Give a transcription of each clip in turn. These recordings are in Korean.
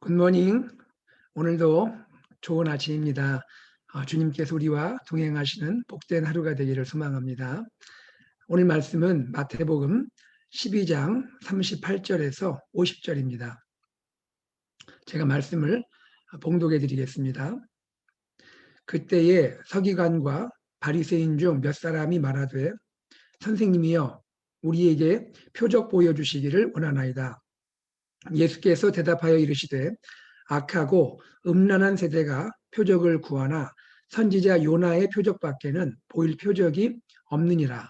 굿모닝. 오늘도 좋은 아침입니다. 주님께서 우리와 동행하시는 복된 하루가 되기를 소망합니다. 오늘 말씀은 마태복음 12장 38절에서 50절입니다. 제가 말씀을 봉독해 드리겠습니다. 그때에 서기관과 바리새인 중 몇 사람이 말하되 선생님이여 우리에게 표적 보여주시기를 원하나이다. 예수께서 대답하여 이르시되 악하고 음란한 세대가 표적을 구하나 선지자 요나의 표적밖에는 보일 표적이 없느니라.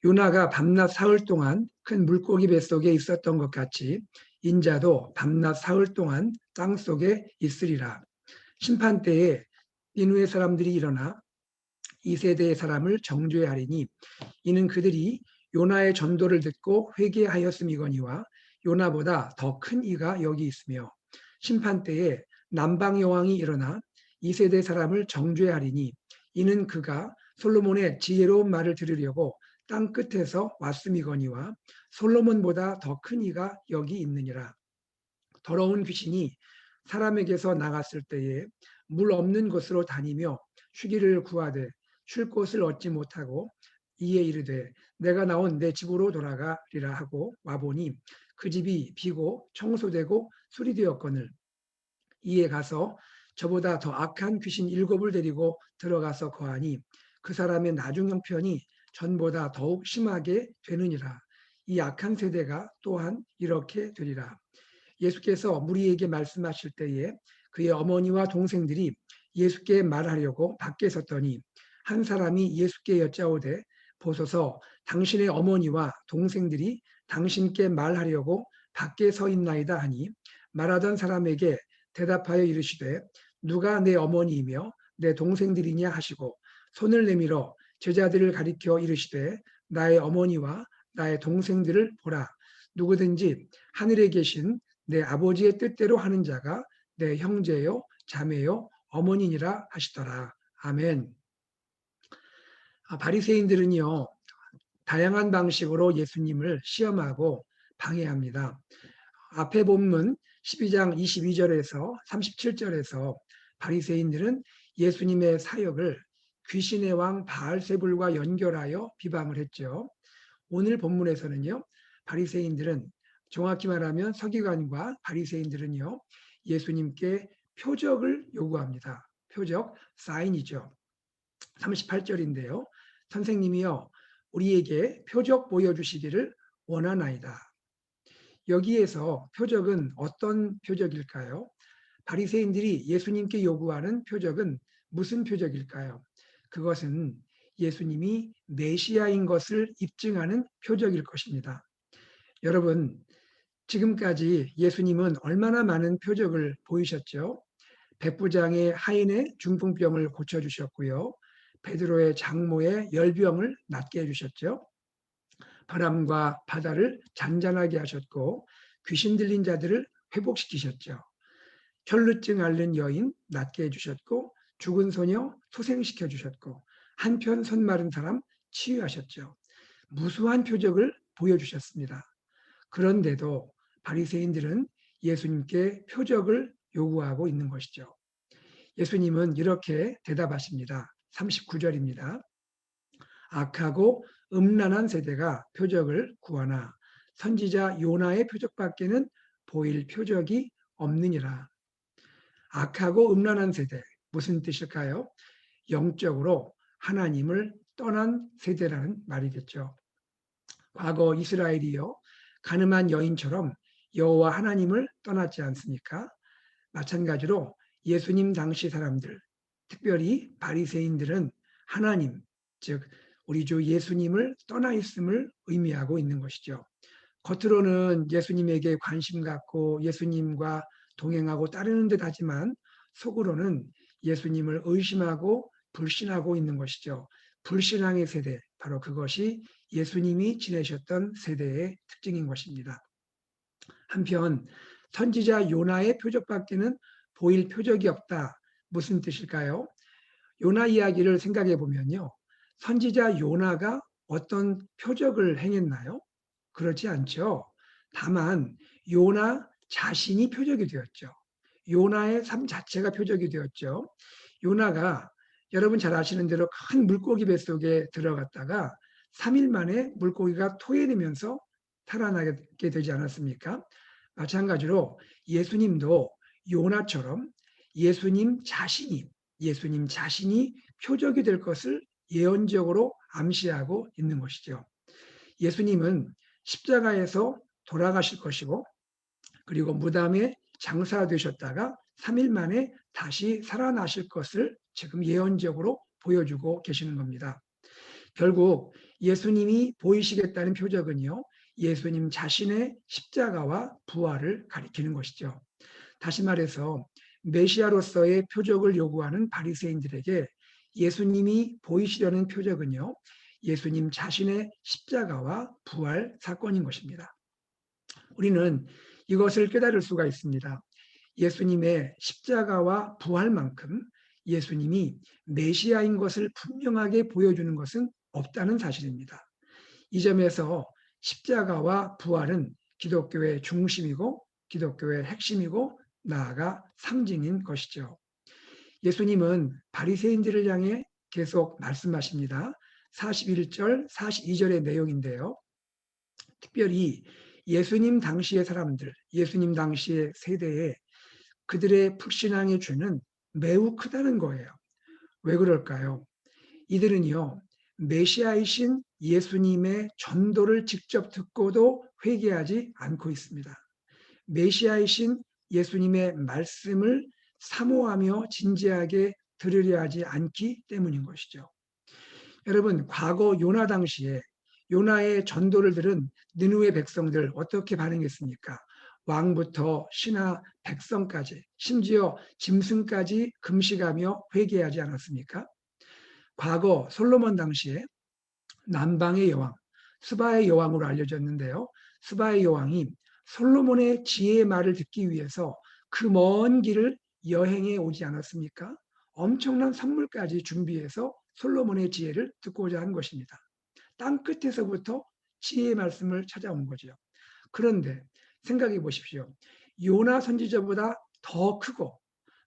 요나가 밤낮 사흘 동안 큰 물고기 뱃속에 있었던 것 같이 인자도 밤낮 사흘 동안 땅속에 있으리라. 심판 때에 니느웨 사람들이 일어나 이 세대의 사람을 정죄하리니 이는 그들이 요나의 전도를 듣고 회개하였음이거니와 요나보다 더 큰 이가 여기 있으며 심판 때에 남방 여왕이 일어나 이 세대 사람을 정죄하리니 이는 그가 솔로몬의 지혜로운 말을 들으려고 땅 끝에서 왔음이거니와 솔로몬보다 더 큰 이가 여기 있느니라. 더러운 귀신이 사람에게서 나갔을 때에 물 없는 곳으로 다니며 쉬기를 구하되 쉴 곳을 얻지 못하고 이에 이르되 내가 나온 내 집으로 돌아가리라 하고 와보니 그 집이 비고 청소되고 수리되었거늘 이에 가서 저보다 더 악한 귀신 7을 데리고 들어가서 거하니 그 사람의 나중 형편이 전보다 더욱 심하게 되느니라. 이 악한 세대가 또한 이렇게 되리라. 예수께서 무리에게 말씀하실 때에 그의 어머니와 동생들이 예수께 말하려고 밖에 섰더니 한 사람이 예수께 여짜오되 보소서 당신의 어머니와 동생들이 당신께 말하려고 밖에 서 있나이다 하니 말하던 사람에게 대답하여 이르시되 누가 내 어머니이며 내 동생들이냐 하시고 손을 내밀어 제자들을 가리켜 이르시되 나의 어머니와 나의 동생들을 보라. 누구든지 하늘에 계신 내 아버지의 뜻대로 하는 자가 내 형제요 자매요 어머니니라 하시더라. 아멘. 바리새인들은요 다양한 방식으로 예수님을 시험하고 방해합니다. 앞에 본문 12장 22절에서 37절에서 바리새인들은 예수님의 사역을 귀신의 왕 바알세불과 연결하여 비방을 했죠. 오늘 본문에서는요. 바리새인들은 정확히 말하면 서기관과 바리새인들은요. 예수님께 표적을 요구합니다. 표적, 사인이죠. 38절인데요. 선생님이여 우리에게 표적 보여주시기를 원하나이다. 여기에서 표적은 어떤 표적일까요? 바리새인들이 예수님께 요구하는 표적은 무슨 표적일까요? 그것은 예수님이 메시아인 것을 입증하는 표적일 것입니다. 여러분, 지금까지 예수님은 얼마나 많은 표적을 보이셨죠? 백부장의 하인의 중풍병을 고쳐주셨고요. 베드로의 장모의 열병을 낫게 해주셨죠. 바람과 바다를 잔잔하게 하셨고 귀신 들린 자들을 회복시키셨죠. 혈루증 앓는 여인 낫게 해주셨고 죽은 소녀 소생시켜 주셨고 한편 손 마른 사람 치유하셨죠. 무수한 표적을 보여주셨습니다. 그런데도 바리새인들은 예수님께 표적을 요구하고 있는 것이죠. 예수님은 이렇게 대답하십니다. 39절입니다. 악하고 음란한 세대가 표적을 구하나 선지자 요나의 표적밖에는 보일 표적이 없느니라. 악하고 음란한 세대, 무슨 뜻일까요? 영적으로 하나님을 떠난 세대라는 말이겠죠. 과거 이스라엘이요 가늠한 여인처럼 여호와 하나님을 떠났지 않습니까? 마찬가지로 예수님 당시 사람들, 특별히 바리새인들은 하나님, 즉 우리 주 예수님을 떠나 있음을 의미하고 있는 것이죠. 겉으로는 예수님에게 관심 갖고 예수님과 동행하고 따르는 듯 하지만 속으로는 예수님을 의심하고 불신하고 있는 것이죠. 불신앙의 세대, 바로 그것이 예수님이 지내셨던 세대의 특징인 것입니다. 한편 선지자 요나의 표적밖에는 보일 표적이 없다. 무슨 뜻일까요? 요나 이야기를 생각해 보면요. 선지자 요나가 어떤 표적을 행했나요? 그렇지 않죠. 다만 요나 자신이 표적이 되었죠. 요나의 삶 자체가 표적이 되었죠. 요나가 여러분 잘 아시는 대로 큰 물고기 뱃속에 들어갔다가 3일 만에 물고기가 토해내면서 살아나게 되지 않았습니까? 마찬가지로 예수님도 요나처럼 예수님 자신이 표적이 될 것을 예언적으로 암시하고 있는 것이죠. 예수님은 십자가에서 돌아가실 것이고 그리고 무덤에 장사되셨다가 3일 만에 다시 살아나실 것을 지금 예언적으로 보여주고 계시는 겁니다. 결국 예수님이 보이시겠다는 표적은요, 예수님 자신의 십자가와 부활을 가리키는 것이죠. 다시 말해서 메시아로서의 표적을 요구하는 바리새인들에게 예수님이 보이시려는 표적은요, 예수님 자신의 십자가와 부활 사건인 것입니다. 우리는 이것을 깨달을 수가 있습니다. 예수님의 십자가와 부활만큼 예수님이 메시아인 것을 분명하게 보여주는 것은 없다는 사실입니다. 이 점에서 십자가와 부활은 기독교의 중심이고 기독교의 핵심이고 나아가 상징인 것이죠. 예수님은 바리새인들을 향해 계속 말씀하십니다. 41절, 42절의 내용인데요. 특별히 예수님 당시의 사람들, 예수님 당시의 세대에 그들의 불신앙의 죄는 매우 크다는 거예요. 왜 그럴까요? 이들은요, 메시아이신 예수님의 전도를 직접 듣고도 회개하지 않고 있습니다. 메시아이신 예수님의 말씀을 사모하며 진지하게 들으려 하지 않기 때문인 것이죠. 여러분, 과거 요나 당시에 요나의 전도를 들은 느누의 백성들 어떻게 반응했습니까? 왕부터 신하, 백성까지, 심지어 짐승까지 금식하며 회개하지 않았습니까? 과거 솔로몬 당시에 남방의 여왕, 스바의 여왕으로 알려졌는데요. 스바의 여왕이 솔로몬의 지혜의 말을 듣기 위해서 그 먼 길을 여행해 오지 않았습니까? 엄청난 선물까지 준비해서 솔로몬의 지혜를 듣고자 한 것입니다. 땅 끝에서부터 지혜의 말씀을 찾아온 거죠. 그런데 생각해 보십시오. 요나 선지자보다 더 크고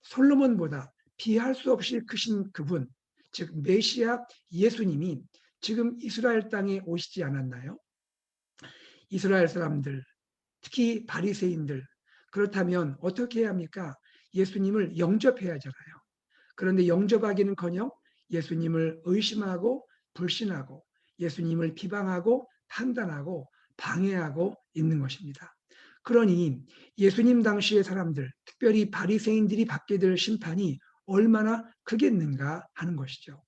솔로몬보다 비할 수 없이 크신 그분, 즉 메시아 예수님이 지금 이스라엘 땅에 오시지 않았나요? 이스라엘 사람들, 특히 바리새인들, 그렇다면 어떻게 해야 합니까? 예수님을 영접해야 하잖아요. 그런데 영접하기는커녕 예수님을 의심하고 불신하고 예수님을 비방하고 판단하고 방해하고 있는 것입니다. 그러니 예수님 당시의 사람들, 특별히 바리새인들이 받게 될 심판이 얼마나 크겠는가 하는 것이죠.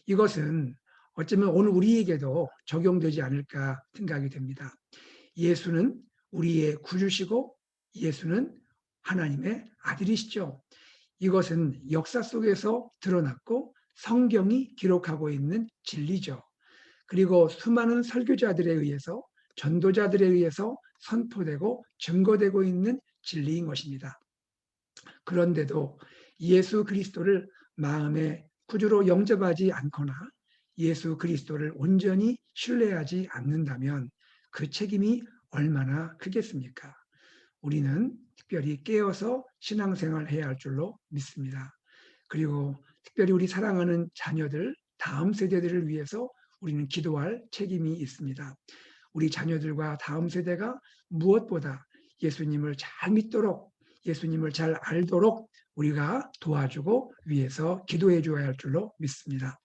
이것은 어쩌면 오늘 우리에게도 적용되지 않을까 생각이 됩니다. 예수는 우리의 구주시고 예수는 하나님의 아들이시죠. 이것은 역사 속에서 드러났고 성경이 기록하고 있는 진리죠. 그리고 수많은 설교자들에 의해서 전도자들에 의해서 선포되고 증거되고 있는 진리인 것입니다. 그런데도 예수 그리스도를 마음의 구주로 영접하지 않거나 예수 그리스도를 온전히 신뢰하지 않는다면 그 책임이 얼마나 크겠습니까? 우리는 특별히 깨어서 신앙생활을 해야 할 줄로 믿습니다. 그리고 특별히 우리 사랑하는 자녀들, 다음 세대들을 위해서 우리는 기도할 책임이 있습니다. 우리 자녀들과 다음 세대가 무엇보다 예수님을 잘 믿도록, 예수님을 잘 알도록 우리가 도와주고 위해서 기도해 줘야 할 줄로 믿습니다.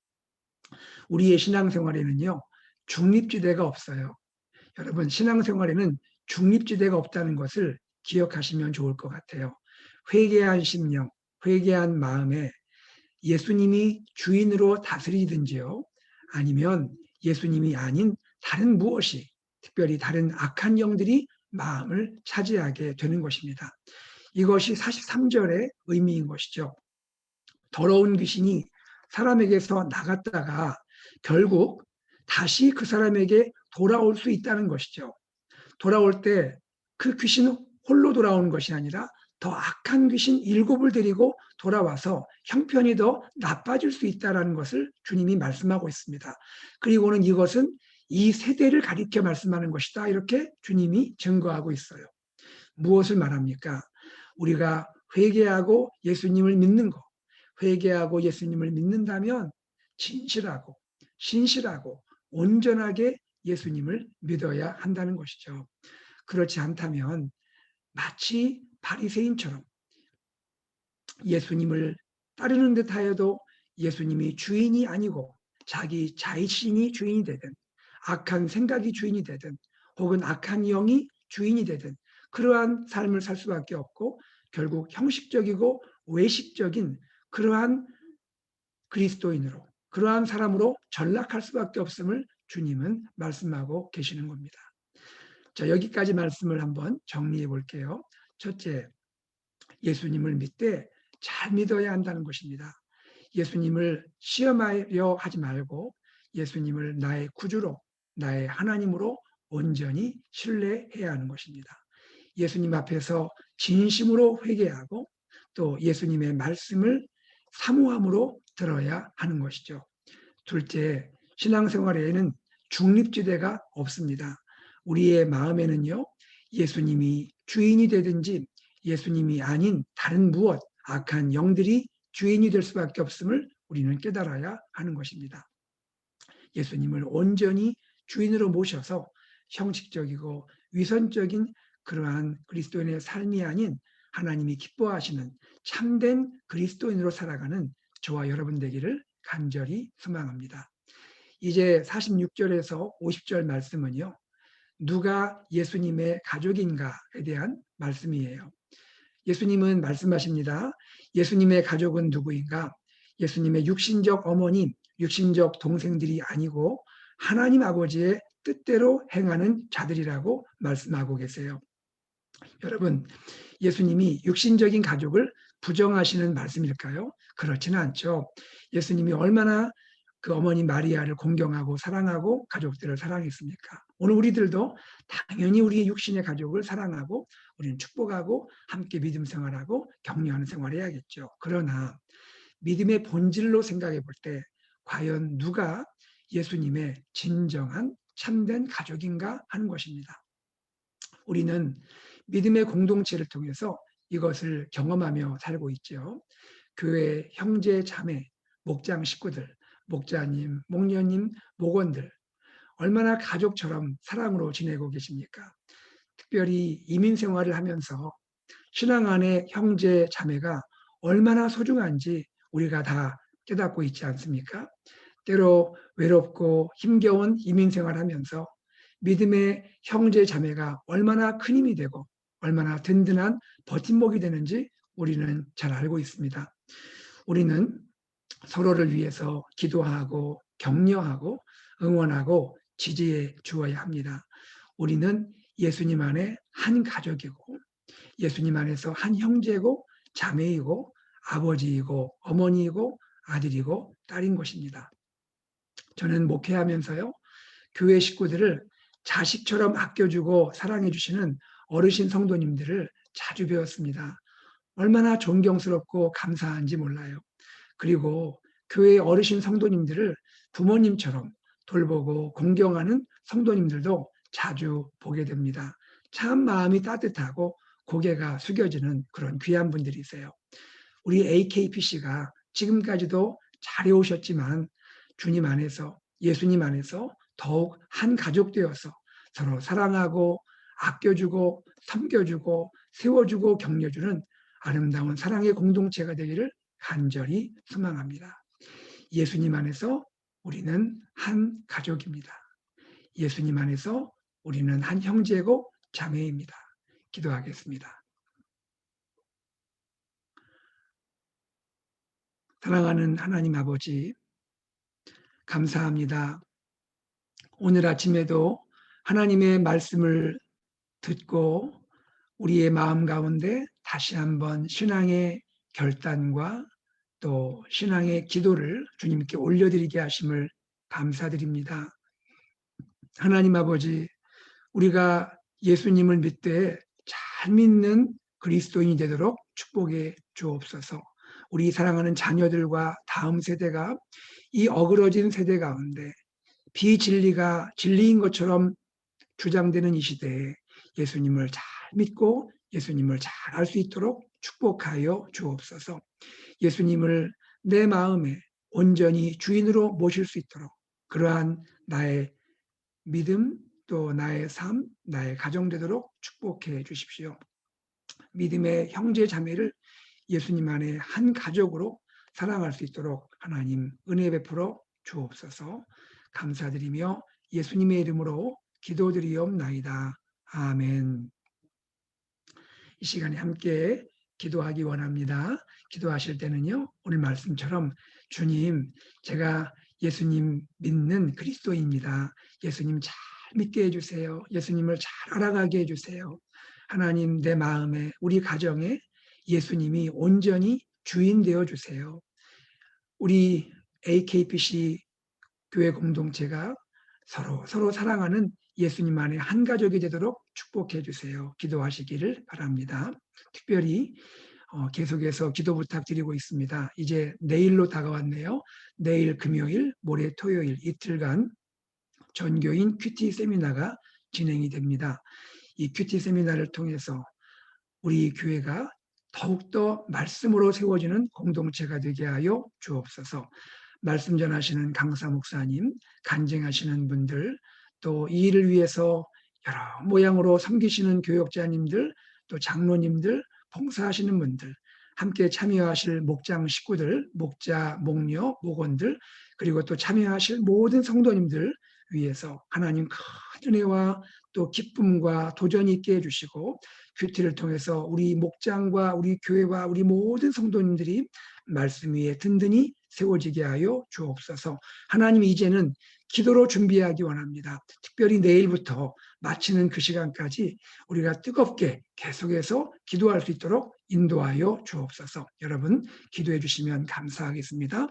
우리의 신앙생활에는요, 중립지대가 없어요. 여러분, 신앙생활에는 중립지대가 없다는 것을 기억하시면 좋을 것 같아요. 회개한 심령, 회개한 마음에 예수님이 주인으로 다스리든지요, 아니면 예수님이 아닌 다른 무엇이, 특별히 다른 악한 영들이 마음을 차지하게 되는 것입니다. 이것이 43절의 의미인 것이죠. 더러운 귀신이 사람에게서 나갔다가 결국 다시 그 사람에게 돌아올 수 있다는 것이죠. 돌아올 때 그 귀신은 홀로 돌아오는 것이 아니라 더 악한 귀신 7을 데리고 돌아와서 형편이 더 나빠질 수 있다는 것을 주님이 말씀하고 있습니다. 그리고는 이것은 이 세대를 가리켜 말씀하는 것이다. 이렇게 주님이 증거하고 있어요. 무엇을 말합니까? 우리가 회개하고 예수님을 믿는 것, 회개하고 예수님을 믿는다면 진실하고 신실하고 온전하게 예수님을 믿어야 한다는 것이죠. 그렇지 않다면 마치 바리새인처럼 예수님을 따르는 듯하여도 예수님이 주인이 아니고 자기 자신이 주인이 되든 악한 생각이 주인이 되든 혹은 악한 영이 주인이 되든 그러한 삶을 살 수밖에 없고 결국 형식적이고 외식적인 그러한 그리스도인으로 그러한 사람으로 전락할 수밖에 없음을 주님은 말씀하고 계시는 겁니다. 자, 여기까지 말씀을 한번 정리해 볼게요. 첫째, 예수님을 믿되 잘 믿어야 한다는 것입니다. 예수님을 시험하려 하지 말고 예수님을 나의 구주로, 나의 하나님으로 온전히 신뢰해야 하는 것입니다. 예수님 앞에서 진심으로 회개하고 또 예수님의 말씀을 사모함으로 들어야 하는 것이죠. 둘째, 신앙생활에는 중립지대가 없습니다. 우리의 마음에는요, 예수님이 주인이 되든지 예수님이 아닌 다른 무엇, 악한 영들이 주인이 될 수밖에 없음을 우리는 깨달아야 하는 것입니다. 예수님을 온전히 주인으로 모셔서 형식적이고 위선적인 그러한 그리스도인의 삶이 아닌 하나님이 기뻐하시는 참된 그리스도인으로 살아가는 저와 여러분 되기를 간절히 소망합니다. 이제 46절에서 50절 말씀은요. 누가 예수님의 가족인가에 대한 말씀이에요. 예수님은 말씀하십니다. 예수님의 가족은 누구인가? 예수님의 육신적 어머니, 육신적 동생들이 아니고 하나님 아버지의 뜻대로 행하는 자들이라고 말씀하고 계세요. 여러분, 예수님이 육신적인 가족을 부정하시는 말씀일까요? 그렇지는 않죠. 예수님이 얼마나 그 어머니 마리아를 공경하고 사랑하고 가족들을 사랑했습니까? 오늘 우리들도 당연히 우리의 육신의 가족을 사랑하고 우리는 축복하고 함께 믿음 생활하고 격려하는 생활을 해야겠죠. 그러나 믿음의 본질로 생각해 볼 때 과연 누가 예수님의 진정한 참된 가족인가 하는 것입니다. 우리는 믿음의 공동체를 통해서 이것을 경험하며 살고 있죠. 교회 형제 자매, 목장 식구들, 목자님, 목녀님, 목원들 얼마나 가족처럼 사랑으로 지내고 계십니까? 특별히 이민 생활을 하면서 신앙 안에 형제 자매가 얼마나 소중한지 우리가 다 깨닫고 있지 않습니까? 때로 외롭고 힘겨운 이민 생활하면서 믿음의 형제 자매가 얼마나 큰 힘이 되고 얼마나 든든한 버팀목이 되는지 우리는 잘 알고 있습니다. 우리는 서로를 위해서 기도하고 격려하고 응원하고 지지해 주어야 합니다. 우리는 예수님 안에 한 가족이고 예수님 안에서 한 형제고 자매이고 아버지이고 어머니이고 아들이고 딸인 것입니다. 저는 목회하면서요. 교회 식구들을 자식처럼 아껴주고 사랑해 주시는 어르신 성도님들을 자주 배웠습니다. 얼마나 존경스럽고 감사한지 몰라요. 그리고 교회 어르신 성도님들을 부모님처럼 돌보고 공경하는 성도님들도 자주 보게 됩니다. 참 마음이 따뜻하고 고개가 숙여지는 그런 귀한 분들이세요. 우리 AKPC가 지금까지도 잘해오셨지만 주님 안에서 예수님 안에서 더욱 한 가족 되어서 서로 사랑하고 아껴주고 섬겨주고 세워주고 격려주는 아름다운 사랑의 공동체가 되기를 간절히 소망합니다. 예수님 안에서 우리는 한 가족입니다. 예수님 안에서 우리는 한 형제고 자매입니다. 기도하겠습니다. 사랑하는 하나님 아버지, 감사합니다. 오늘 아침에도 하나님의 말씀을 듣고 우리의 마음 가운데 다시 한번 신앙의 결단과 또 신앙의 기도를 주님께 올려드리게 하심을 감사드립니다. 하나님 아버지, 우리가 예수님을 믿되 잘 믿는 그리스도인이 되도록 축복해 주옵소서. 우리 사랑하는 자녀들과 다음 세대가 이 어그러진 세대 가운데 비진리가 진리인 것처럼 주장되는 이 시대에 예수님을 잘 믿고 예수님을 잘 알 수 있도록 축복하여 주옵소서. 예수님을 내 마음에 온전히 주인으로 모실 수 있도록 그러한 나의 믿음 또 나의 삶, 나의 가정 되도록 축복해 주십시오. 믿음의 형제 자매를 예수님 안에 한 가족으로 사랑할 수 있도록 하나님 은혜 베풀어 주옵소서. 감사드리며 예수님의 이름으로 기도드리옵나이다. 아멘. 이 시간에 함께 기도하기 원합니다. 기도하실 때는요, 오늘 말씀처럼 주님, 제가 예수님 믿는 그리스도입니다. 예수님 잘 믿게 해주세요. 예수님을 잘 알아가게 해주세요. 하나님 내 마음에 우리 가정에 예수님이 온전히 주인 되어 주세요. 우리 AKPC 교회 공동체가 서로 사랑하는 예수님 안에 한 가족이 되도록 축복해 주세요. 기도하시기를 바랍니다. 특별히 계속해서 기도 부탁드리고 있습니다. 이제 내일로 다가왔네요. 내일 금요일, 모레 토요일 이틀간 전교인 큐티 세미나가 진행이 됩니다. 이 큐티 세미나를 통해서 우리 교회가 더욱더 말씀으로 세워지는 공동체가 되게 하여 주옵소서. 말씀 전하시는 강사 목사님, 간증하시는 분들, 또 이 일을 위해서 여러 모양으로 섬기시는 교역자님들, 또 장로님들, 봉사하시는 분들, 함께 참여하실 목장 식구들, 목자, 목녀, 목원들, 그리고 또 참여하실 모든 성도님들 위해서 하나님 큰 은혜와 또 기쁨과 도전이 있게 해주시고 큐티를 통해서 우리 목장과 우리 교회와 우리 모든 성도님들이 말씀 위에 든든히 세워지게 하여 주옵소서. 하나님 이제는 기도로 준비하기 원합니다. 특별히 내일부터 마치는 그 시간까지 우리가 뜨겁게 계속해서 기도할 수 있도록 인도하여 주옵소서. 여러분 기도해 주시면 감사하겠습니다.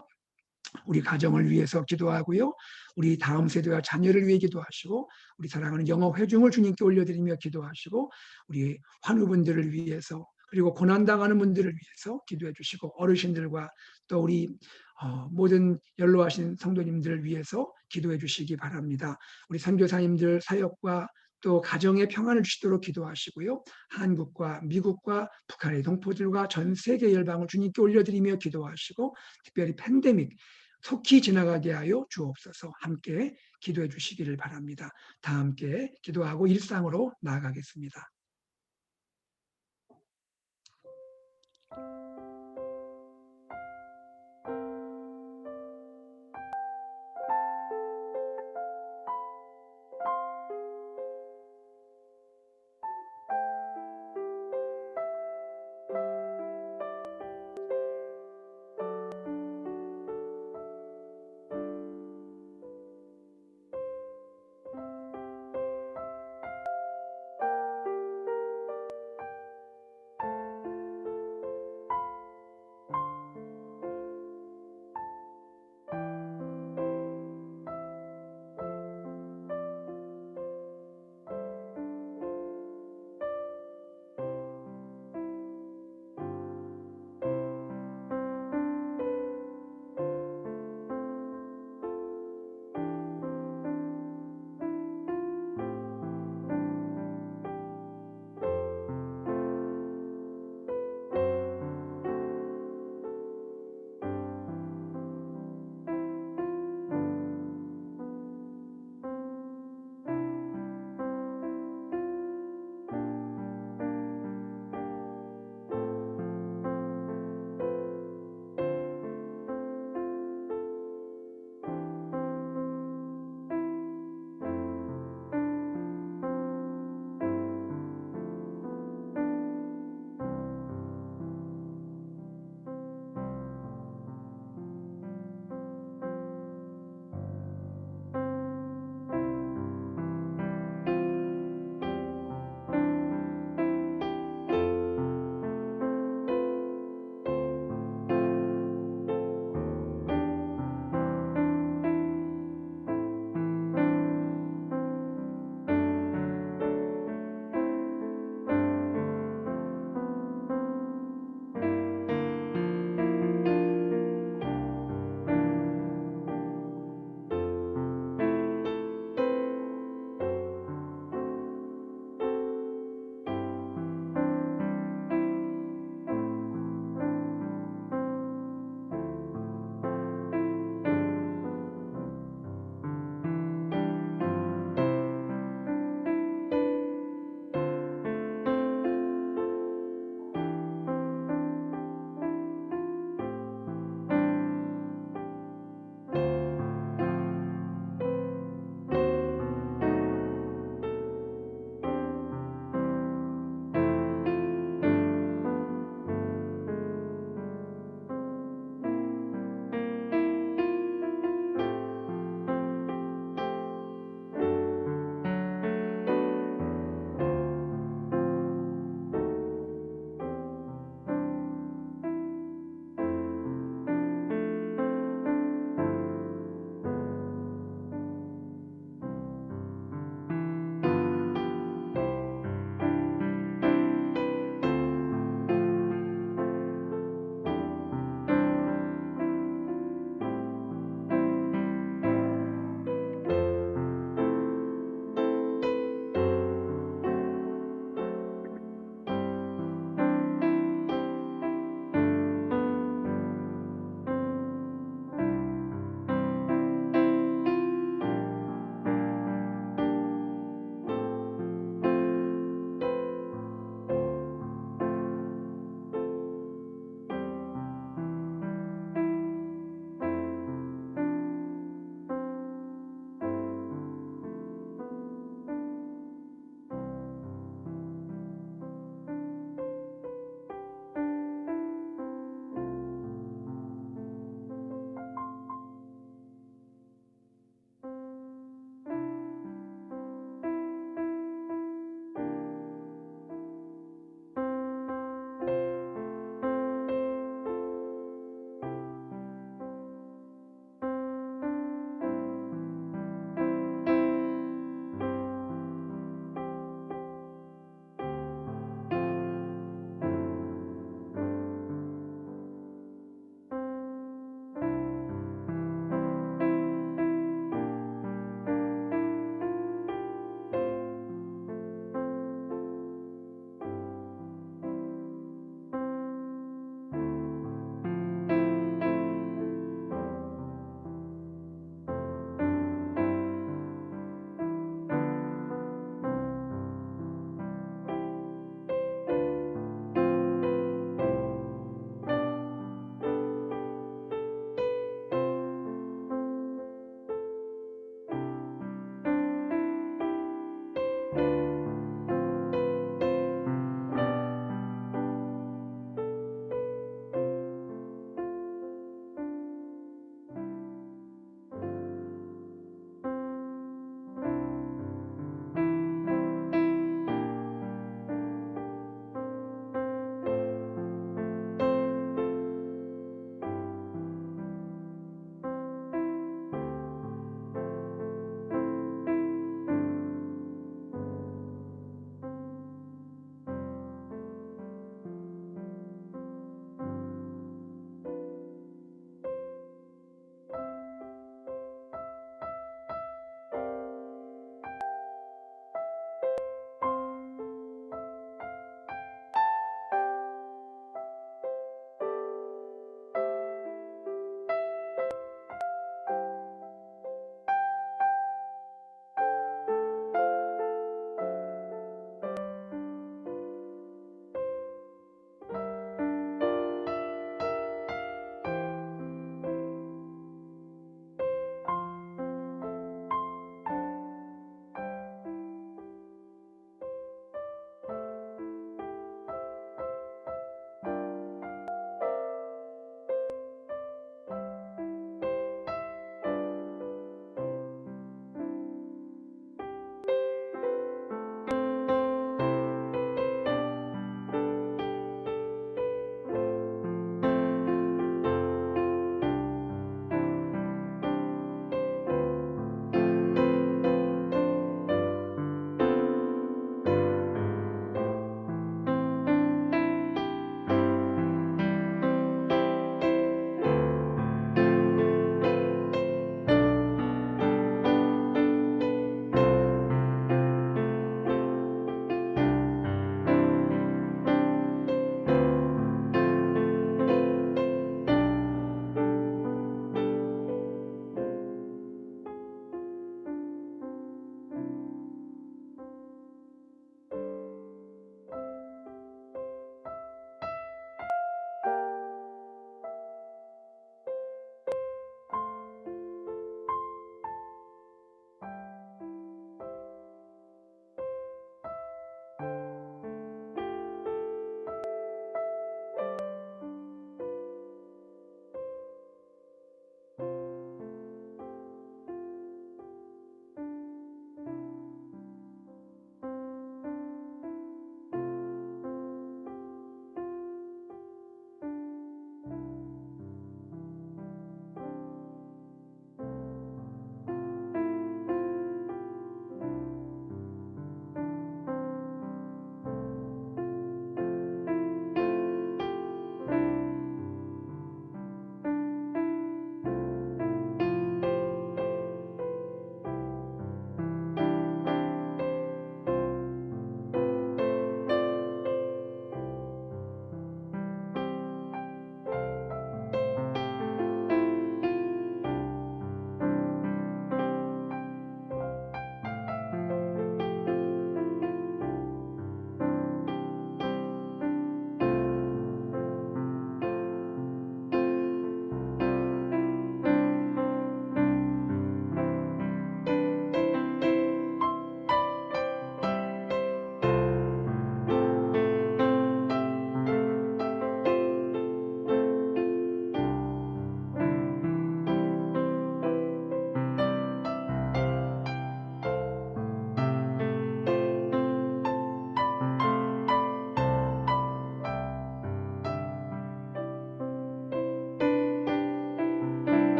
우리 가정을 위해서 기도하고요. 우리 다음 세대와 자녀를 위해 기도하시고 우리 사랑하는 영어 회중을 주님께 올려드리며 기도하시고 우리 환우분들을 위해서 그리고 고난당하는 분들을 위해서 기도해 주시고 어르신들과 또 우리 모든 연로하신 성도님들을 위해서 기도해 주시기 바랍니다. 우리 선교사님들 사역과 또 가정의 평안을 주시도록 기도하시고요. 한국과 미국과 북한의 동포들과 전 세계 열방을 주님께 올려드리며 기도하시고 특별히 팬데믹 속히 지나가게 하여 주옵소서. 함께 기도해 주시기를 바랍니다. 다 함께 기도하고 일상으로 나아가겠습니다.